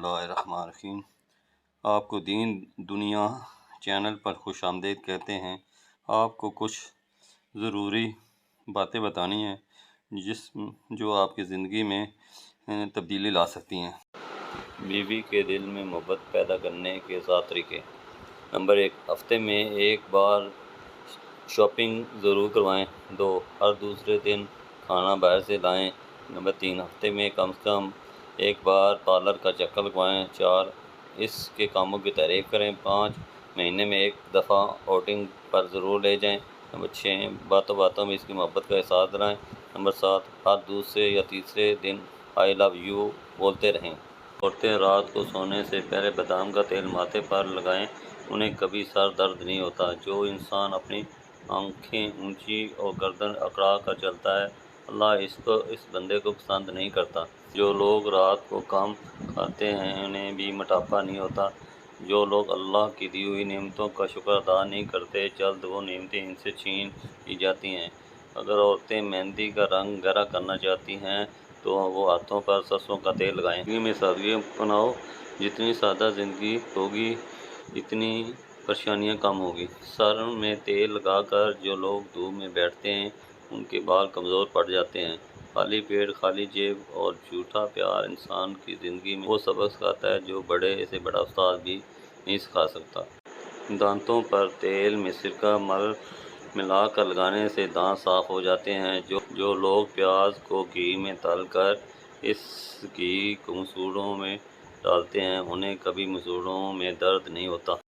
اللہ الرحمن الرحیم۔ آپ کو دین دنیا چینل پر خوش آمدید کہتے ہیں۔ آپ کو کچھ ضروری باتیں بتانی ہیں جو آپ کی زندگی میں تبدیلی لا سکتی ہیں۔ بیوی کے دل میں محبت پیدا کرنے کے 7 طریقے۔ نمبر 1، ہفتے میں ایک بار شاپنگ ضرور کروائیں۔ 2، ہر دوسرے دن کھانا باہر سے لائیں۔ نمبر 3، ہفتے میں کم سے کم ایک بار پارلر کا چکر لگوائیں۔ 4، اس کے کاموں کی تعریف کریں۔ 5، مہینے میں ایک دفعہ آؤٹنگ پر ضرور لے جائیں۔ نمبر 6، باتوں باتوں میں اس کی محبت کا احساس دلائیں۔ نمبر 7، ہر دوسرے یا تیسرے دن آئی لو یو بولتے رہیں۔ عورتیں رات کو سونے سے پہلے بادام کا تیل ماتھے پر لگائیں، انہیں کبھی سر درد نہیں ہوتا۔ جو انسان اپنی آنکھیں اونچی اور گردن اکڑا کر چلتا ہے، اللہ اس بندے کو پسند نہیں کرتا۔ جو لوگ رات کو کم کھاتے ہیں انہیں بھی موٹاپا نہیں ہوتا۔ جو لوگ اللہ کی دی ہوئی نعمتوں کا شکر ادا نہیں کرتے، جلد وہ نعمتیں ان سے چھین لی جاتی ہیں۔ اگر عورتیں مہندی کا رنگ گہرا کرنا چاہتی ہیں تو وہ ہاتھوں پر سرسوں کا تیل لگائیں۔ زندگی میں سادگی اپناؤ، جتنی سادہ زندگی ہوگی اتنی پریشانیاں کم ہوگی۔ سر میں تیل لگا کر جو لوگ دھوپ میں بیٹھتے ہیں ان کے بال کمزور پڑ جاتے ہیں۔ خالی پیٹ خالی جیب اور جھوٹا پیار انسان کی زندگی میں وہ سبق سکھاتا ہے جو بڑے سے بڑا استاد بھی نہیں سکھا سکتا۔ دانتوں پر تیل میں سرکہ ملا کر لگانے سے دانت صاف ہو جاتے ہیں۔ جو لوگ پیاز کو گھی میں تل کر اس گھی کو مسوڑھوں میں ڈالتے ہیں انہیں کبھی مسوڑھوں میں درد نہیں ہوتا۔